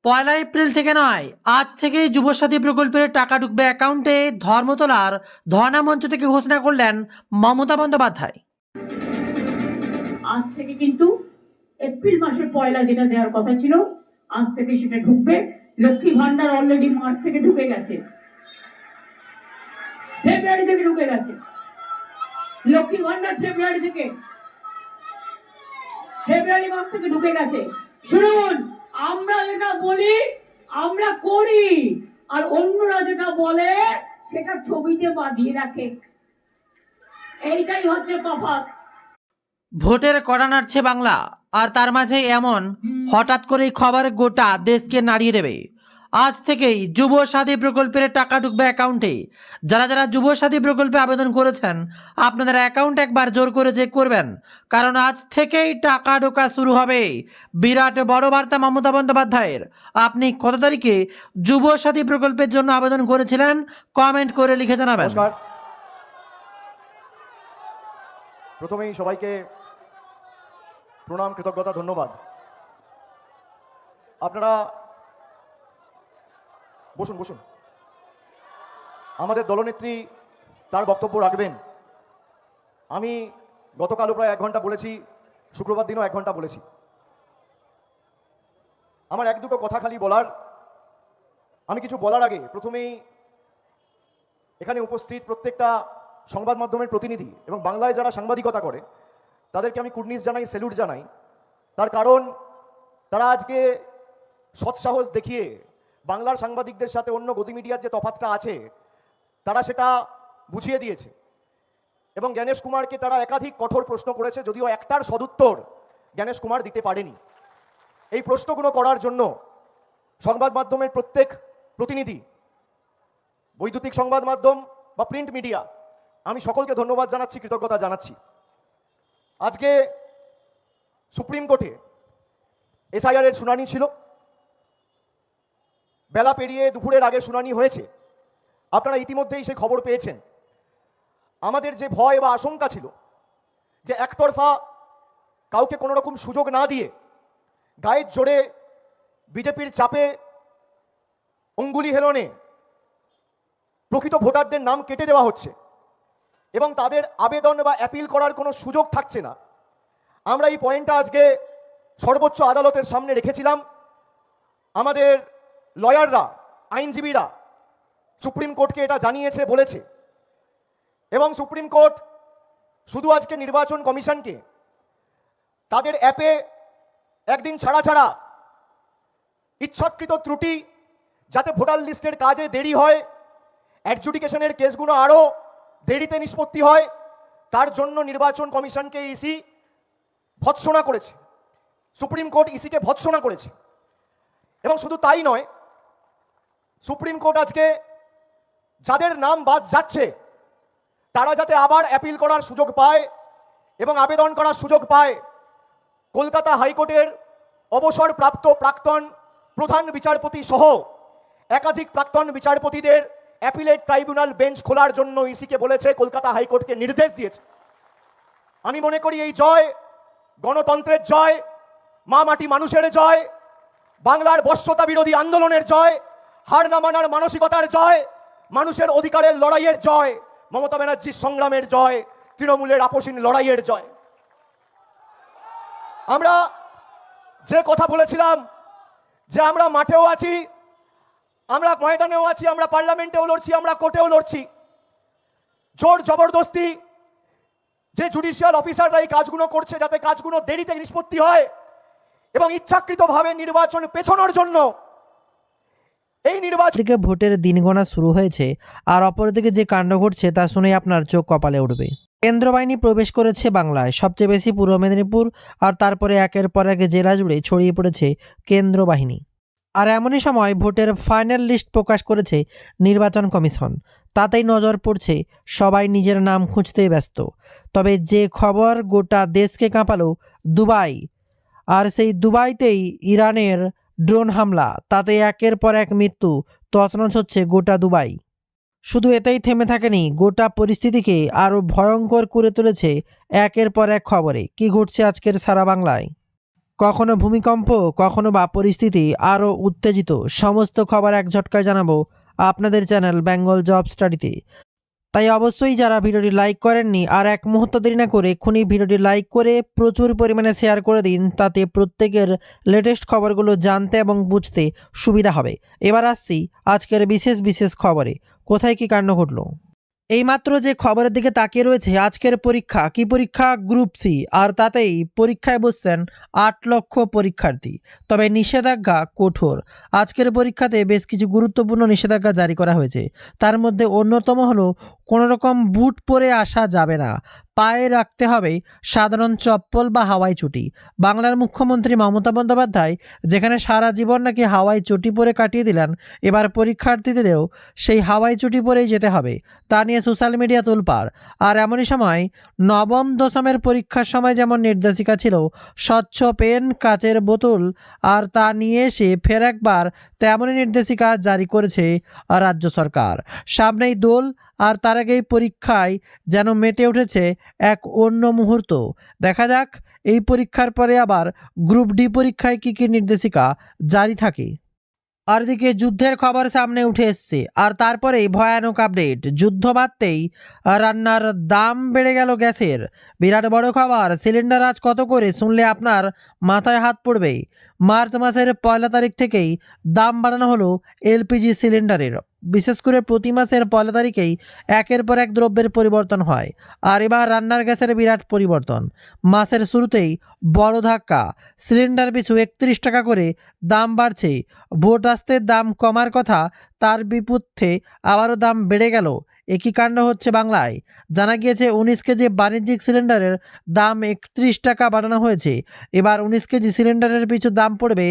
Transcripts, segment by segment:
পয়লা April থেকে নয়, আজ থেকেই যুবসাথী প্রকল্পের টাকা ঢুকবে অ্যাকাউন্টে। ধর্মতলার ধর্ণা মঞ্চ থেকে ঘোষণা করলেন মমতা বন্দ্যোপাধ্যায়। আজ থেকে কিন্তু এপ্রিল মাসের পয়লা যেটা দেওয়ার কথা ছিল, আজ থেকে সেটা ঢুকবে। লক্ষ্মী ভান্ডার অলরেডি মার্চ থেকে ঢুকে গেছে, ফেব্রুয়ারি থেকে ঢুকে গেছে। লক্ষ্মী ভান্ডার ফেব্রুয়ারি মাস থেকে ঢুকে গেছে। শুনুন, আমরা যেটা বলি আমরা করি, আর অন্যরা যেটা বলে সেটা ছবিতে বাঁধিয়ে রাখে। এইটাই হচ্ছে তফাৎ। ভোটের কড়া নাড়ছে বাংলা, আর তার মাঝে এমন হঠাৎ করেই খবর গোটা দেশকে নাড়িয়ে দেবে। আজ থেকেই যুব সাথী প্রকল্পের টাকা ঢুকবে অ্যাকাউন্টে। যারা যারা যুব সাথী প্রকল্পে আবেদন করেছেন, আপনাদের অ্যাকাউন্ট একবার জোর করে চেক করবেন, কারণ আজ থেকেই টাকা ঢোকা শুরু হবে। বিরাট বড় বার্তা মমতা বন্দ্যোপাধ্যায়ের। আপনি কত তারিখে যুব সাথী প্রকল্পের জন্য আবেদন করেছিলেন, কমেন্ট করে লিখে জানাবেন। নমস্কার। প্রথমেই সবাইকে প্রণাম, কৃতজ্ঞতা, ধন্যবাদ। আপনারা বসুন বসুন। আমাদের দলনেত্রী তার বক্তব্য রাখবেন। আমি গতকালও প্রায় 1 ঘন্টা বলেছি, শুক্রবার দিনও 1 ঘন্টা বলেছি। আমার 1-2টো কথা খালি বলার। আমি কিছু বলার আগে প্রথমেই এখানে উপস্থিত প্রত্যেকটা সংবাদ মাধ্যমের প্রতিনিধি এবং বাংলায় যারা সাংবাদিকতা করে তাদেরকে আমি কুর্নিশ জানাই, স্যালুট জানাই। তার কারণ তারা আজকে সৎসাহস দেখিয়ে বাংলার সাংবাদিকদের সাথে অন্য গদি মিডিয়ার যে তফাৎটা আছে তারা সেটা বুঝিয়ে দিয়েছে। এবং জ্ঞানেশ কুমারকে তারা একাধিক কঠোর প্রশ্ন করেছে, যদিও একটার সদুত্তর জ্ঞানেশ কুমার দিতে পারেনি। এই প্রশ্নগুলো করার জন্য সংবাদ মাধ্যমের প্রত্যেক প্রতিনিধি, বৈদ্যুতিক সংবাদ মাধ্যম বা প্রিন্ট মিডিয়া, আমি সকলকে ধন্যবাদ জানাচ্ছি, কৃতজ্ঞতা জানাচ্ছি। আজকে সুপ্রিম কোর্টে এসআইআর এর শুনানি ছিল। বেলা পেরিয়ে দুপুরের আগে শুনানি হয়েছে। আপনারা ইতিমধ্যেই সেই খবর পেয়েছেন। আমাদের যে ভয় বা আশঙ্কা ছিল যে একতরফা কাউকে কোনো রকম সুযোগ না দিয়ে গায়ের জোরে বিজেপির চাপে অঙ্গুলি হেলনে প্রকৃত ভোটারদের নাম কেটে দেওয়া হচ্ছে এবং তাদের আবেদন বা অ্যাপিল করার কোনো সুযোগ থাকছে না, আমরা এই পয়েন্টটা আজকে সর্বোচ্চ আদালতের সামনে রেখেছিলাম। আমাদের লয়াররা, আইনজীবীরা সুপ্রিম কোর্টকে এটা জানিয়েছে, বলেছে। এবং সুপ্রিম কোর্ট শুধু আজকে নির্বাচন কমিশনকে তাদের অ্যাপে একদিন ছাড়া ছাড়া ইচ্ছাকৃত ত্রুটি, যাতে ভোটার লিস্টের কাজে দেরি হয়, অ্যাডজুডিকেশনের কেসগুলো আরও দেরিতে নিষ্পত্তি হয়, তার জন্য নির্বাচন কমিশনকে ইসি ভৎসনা করেছে। সুপ্রিম কোর্ট ইসিকে ভৎসনা করেছে। এবং শুধু তাই নয়, সুপ্রিম কোর্ট আজকে যাদের নাম বাদ যাচ্ছে তারা যাতে আবার অ্যাপিল করার সুযোগ পায় এবং আবেদন করার সুযোগ পায়, কলকাতা হাইকোর্টের অবসরপ্রাপ্ত প্রাক্তন প্রধান বিচারপতি সহ একাধিক প্রাক্তন বিচারপতিদের অ্যাপিলেট ট্রাইব্যুনাল বেঞ্চ খোলার জন্য ইসিকে বলেছে, কলকাতা হাইকোর্টকে নির্দেশ দিয়েছে। আমি মনে করি এই জয় গণতন্ত্রের জয়, মা মাটি মানুষের জয়, বাংলার বশ্যতা বিরোধী আন্দোলনের জয়, হার না মানার মানসিকতার জয়, মানুষের অধিকারের লড়াইয়ের জয়, মমতা ব্যানার্জির সংগ্রামের জয়, তৃণমূলের আপসীন লড়াইয়ের জয়। আমরা যে কথা বলেছিলাম যে আমরা মাঠেও আছি, আমরা ময়দানেও আছি, আমরা পার্লামেন্টেও লড়ছি, আমরা কোর্টেও লড়ছি। জোর জবরদস্তি যে জুডিশিয়াল অফিসাররা এই কাজগুলো করছে যাতে কাজগুলো দেরিতে নিষ্পত্তি হয় এবং ইচ্ছাকৃতভাবে নির্বাচন পেছানোর জন্য এই নির্বাচন থেকে ভোটের দিন গণনা শুরু হয়েছে, আর অপরদিকে যে কাণ্ড ঘটছে তা শুনে আপনার চোখ কপালে উঠবে। কেন্দ্র বাহিনী প্রবেশ করেছে বাংলায়, সবচেয়ে বেশি পূর্ব মেদিনীপুর, আর তারপরে একের পর এক জেলা জুড়ে ছড়িয়ে পড়েছে কেন্দ্র বাহিনী। আর এমনই সময় ভোটের ফাইনাল লিস্ট প্রকাশ করেছে নির্বাচন কমিশন। তাতেই নজর পড়ছে, সবাই নিজের নাম খুঁজতেই ব্যস্ত। তবে যে খবর গোটা দেশকে কাঁপালো, দুবাই, আর সেই দুবাইতেই ইরানের ড্রোন হামলা, তাতে একের পর এক মৃত্যু, তছনছ হচ্ছে গোটা দুবাই। শুধু এতেই থেমে থাকেনি, গোটা পরিস্থিতিকে আরও ভয়ঙ্কর করে তুলেছে একের পর এক খবরে। কি ঘটছে আজকের সারা বাংলায়। কখনো ভূমিকম্প, কখনো বা পরিস্থিতি আরও উত্তেজিত, সমস্ত খবর এক ঝটকায় জানাবো আপনাদের চ্যানেল বেঙ্গল জব স্টাডিতে। তাই অবশ্যই যারা ভিডিওটি লাইক করেননি আর এক মুহূর্ত দেরি না করে এক্ষুনি ভিডিওটি লাইক করে প্রচুর পরিমাণে শেয়ার করে দিন, তাতে প্রত্যেকের লেটেস্ট খবরগুলো জানতে এবং বুঝতে সুবিধা হবে। এবার আসছি আজকের বিশেষ বিশেষ খবরে। কোথায় কি কাণ্ড ঘটলো? এইমাত্র যে খবরের দিকে তাকিয়ে রয়েছে আজকের পরীক্ষা, কি পরীক্ষা? Group C. আর তাতেই পরীক্ষায় বসছেন 8 লক্ষ পরীক্ষার্থী। তবে নিষেধাজ্ঞা কঠোর। আজকের পরীক্ষাতে বেশ কিছু গুরুত্বপূর্ণ নিষেধাজ্ঞা জারি করা হয়েছে। তার মধ্যে অন্যতম হলো কোনো রকম বুট পরে আসা যাবে না, পায়ে রাখতে হবে সাধারণ চপ্পল বা হাওয়াই চটি। বাংলার মুখ্যমন্ত্রী মমতা বন্দ্যোপাধ্যায় যেখানে সারা জীবন নাকি হাওয়াই চটি পরে কাটিয়ে দিলেন, এবার পরীক্ষার্থীদেরও সেই হাওয়াই চটি পরেই যেতে হবে, তা নিয়ে সোশ্যাল মিডিয়া তোলপাড়। আর এমনই সময় নবম দশমের পরীক্ষার সময় যেমন নির্দেশিকা ছিল স্বচ্ছ পেন, কাচের বোতল, আর তা নিয়ে এসে ফের একবার তেমনই নির্দেশিকা জারি করেছে রাজ্য সরকার। সামনেই দোল, আর তার আগেই পরীক্ষায় যেন মেতে উঠেছে এক অন্য মুহূর্ত। দেখা যাক এই পরীক্ষার পরে আবার গ্রুপ ডি পরীক্ষায় কী কী নির্দেশিকা জারি থাকে। আর এদিকে যুদ্ধের খবর সামনে উঠে এসছে, আর তারপরেই ভয়ানক আপডেট। যুদ্ধ বাড়তেই রান্নার দাম বেড়ে গেল গ্যাসের। বিরাট বড় খবর। সিলিন্ডার আজ কত করে শুনলে আপনার মাথায় হাত পড়বে। মার্চ মাসের 1 তারিখ থেকেই দাম বাড়ানো হলো এলপিজি সিলিন্ডারের। বিশেষ করে প্রতি মাসের 1 তারিখেই একের পর এক দ্রব্যের পরিবর্তন হয়, আর এবার রান্নার গ্যাসের বিরাট পরিবর্তন। মাসের শুরুতেই বড় ধাক্কা। সিলিন্ডার পিছু 31 টাকা করে দাম বাড়ছে। ভোট আসতে দাম কমার কথা, তার বিপক্ষে আবারও দাম বেড়ে গেল। একই কাণ্ড হচ্ছে বাংলায়। জানা গিয়েছে 19 কেজি বাণিজ্যিক সিলিন্ডারের দাম 31 টাকা বাড়ানো হয়েছে। এবার 19 কেজি সিলিন্ডারের পিছু দাম পড়বে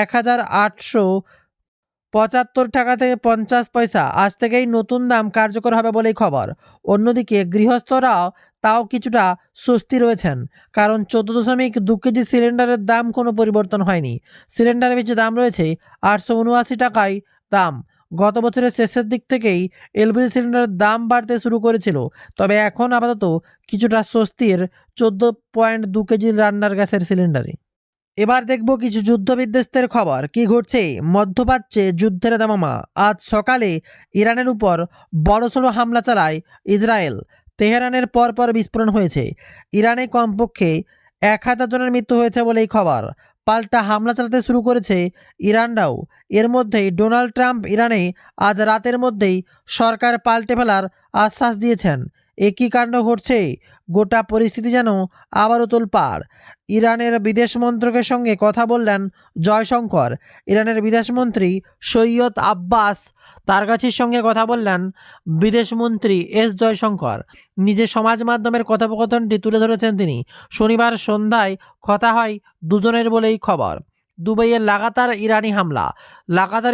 1875 টাকা থেকে 50 পয়সা। আজ থেকেই নতুন দাম কার্যকর হবে বলেই খবর। অন্যদিকে গৃহস্থরাও তাও কিছুটা স্বস্তি রয়েছেন, কারণ 14.2 কেজি সিলিন্ডারের দাম কোনো পরিবর্তন হয়নি। সিলিন্ডারের পিছু দাম রয়েছে 879 টাকায় দাম। গত বছরের শেষের দিক থেকেই এলপিজি সিলিন্ডারের দাম বাড়তে শুরু করেছিল, তবে এখন আপাতত কিছুটা স্বস্তির 14.2 কেজি রান্নার গ্যাসের সিলিন্ডারে। এবার দেখব কিছু যুদ্ধবিধ্বস্তের খবর। কি ঘটছে মধ্যপ্রাচ্যে? যুদ্ধের দামামা। আজ সকালে ইরানের উপর বড়সড় হামলা চালায় ইসরায়েল। তেহরানের পরপর বিস্ফোরণ হয়েছে। ইরানে কমপক্ষে 1000 জনের মৃত্যু হয়েছে বলেই খবর। পাল্টা হামলা চালাতে শুরু করেছে ইরানরাও। এর মধ্যেই ডোনাল্ড ট্রাম্প ইরানে আজ রাতের মধ্যেই সরকার পাল্টে ফেলার আশ্বাস দিয়েছেন। একই কাণ্ড ঘটছে। গোটা পরিস্থিতি যেন আবারও তোলপাড়। ইরানের বিদেশ মন্ত্রকের সঙ্গে কথা বললেন জয়শঙ্কর। ইরানের বিদেশমন্ত্রী সৈয়দ আব্বাস তারগাছির সঙ্গে কথা বললেন বিদেশমন্ত্রী এস জয়শঙ্কর। নিজের সমাজ মাধ্যমের কথোপকথনটি তুলে ধরেছেন তিনি। শনিবার সন্ধ্যায় কথা হয় দুজনের বলেই খবর। দুবাইয়ে লাগাতার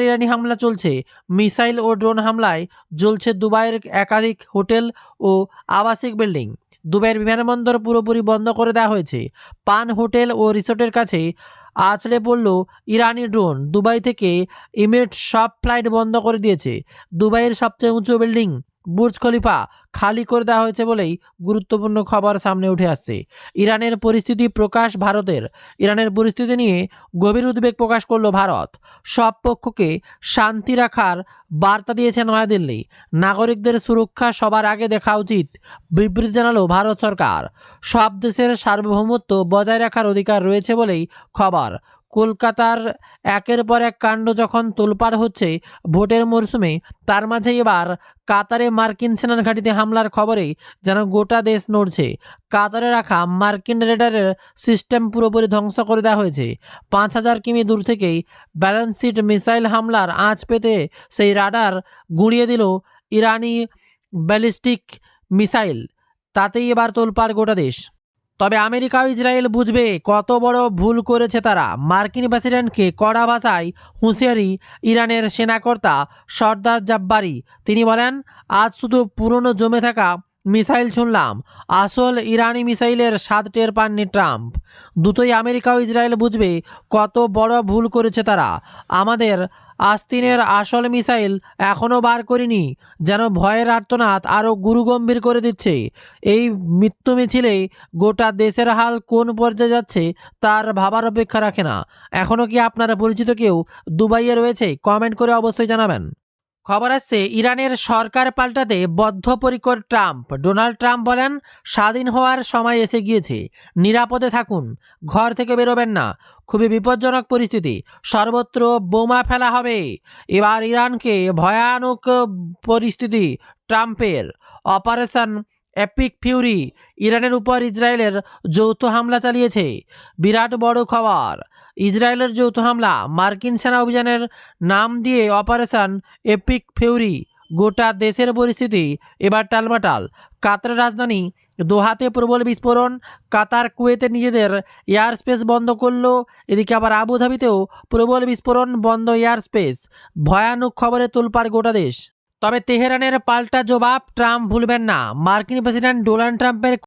ইরানি হামলা চলছে। মিসাইল ও ড্রোন হামলায় জ্বলছে দুবাইয়ের একাধিক হোটেল ও আবাসিক বিল্ডিং। দুবাইয়ের বিমানবন্দর পুরোপুরি বন্ধ করে দেওয়া হয়েছে। পান হোটেল ও রিসোর্টের কাছে আছড়ে পড়ল ইরানি ড্রোন। দুবাই থেকে ইমিরেটস সব ফ্লাইট বন্ধ করে দিয়েছে। দুবাইয়ের সবচেয়ে উঁচু বিল্ডিং বুর্জ খলিফা খালি করে দেওয়া হয়েছে বলেই গুরুত্বপূর্ণ খবর সামনে উঠে আসছে। ইরানের পরিস্থিতি প্রকাশ ভারতের। ইরানের পরিস্থিতি নিয়ে গভীর উদ্বেগ প্রকাশ করল ভারত। সব পক্ষকে শান্তি রাখার বার্তা দিয়েছে নয়াদিল্লি। নাগরিকদের সুরক্ষা সবার আগে দেখা উচিত, বিবৃতি জানালো ভারত সরকার। সব দেশের সার্বভৌমত্ব বজায় রাখার অধিকার রয়েছে বলেই খবর। কলকাতার একের পর এক কাণ্ড যখন তোলপাড় হচ্ছে ভোটের মরশুমে, তার মাঝে এবার কাতারে মার্কিন সেনার ঘাঁটিতে হামলার খবরে যেন গোটা দেশ নড়ছে। কাতারে রাখা মার্কিন রেডারের সিস্টেম পুরোপুরি ধ্বংস করে দেওয়া হয়েছে। 5000 কিমি দূর থেকেই ব্যালেন্সিড মিসাইল হামলার আঁচ পেতে সেই রাডার গুঁড়িয়ে দিল ইরানি ব্যালিস্টিক মিসাইল। তাতেই এবার তোলপাড় গোটা দেশ। তবে আমেরিকা ও ইসরায়েল বুঝবে কত বড় ভুল করেছে তারা। মার্কিন প্রেসিডেন্টকে কড়া ভাষায় হুঁশিয়ারি ইরানের সেনাকর্তা সর্দার জাব্বারি। তিনি বলেন, আজ শুধু পুরনো জমে থাকা মিসাইল শুনলাম, আসল ইরানি মিসাইলের স্বাদ টের পাননি ট্রাম্প। দুটোই আমেরিকা ও ইসরায়েল বুঝবে কত বড় ভুল করেছে তারা। আমাদের আস্তিনের আসল মিসাইল এখনও বার করিনি, যেন ভয়ের আর্তনাদ আরও গুরুগম্ভীর করে দিচ্ছে। এই মৃত্যু মিছিলেই গোটা দেশের হাল কোন পর্যায়ে যাচ্ছে তার ভাবার অপেক্ষা রাখে না। এখনও কি আপনার পরিচিত কেউ দুবাইয়ে রয়েছে? কমেন্ট করে অবশ্যই জানাবেন। খবর আসছে ইরানের সরকার পাল্টাতে বদ্ধপরিকর ট্রাম্প। ডোনাল্ড ট্রাম্প বলেন, স্বাধীন হওয়ার সময় এসে গিয়েছে, নিরাপদে থাকুন, ঘর থেকে বেরোবেন না, খুবই বিপজ্জনক পরিস্থিতি, সর্বত্র বোমা ফেলা হবে। এবার ইরানকে ভয়ানক পরিস্থিতি ট্রাম্পের। অপারেশন এপিক ফিউরি, ইরানের উপর ইসরায়েলের যৌথ হামলা চালিয়েছে। বিরাট বড় খবর, ইসরায়েলের যৌথ হামলা, মার্কিন সেনা অভিযানের নাম দিয়ে অপারেশন এপিক ফিউরি। গোটা দেশের পরিস্থিতি এবার টালমাটাল। কাতারের রাজধানী দোহাতে প্রবল বিস্ফোরণ, কাতার কুয়েতে নিজেদের এয়ার স্পেস বন্ধ করলো। এদিকে আবার আবুধাবিতেও প্রবল বিস্ফোরণ, বন্ধ এয়ার স্পেস। ভয়ানক খবরে তোলপাড় গোটা দেশ। তবে তেহরানের পাল্টা জবাব ট্রাম্প ভুলবেন না। মার্কিন প্রেসিডেন্ট ডোনাল্ড ট্রাম্পের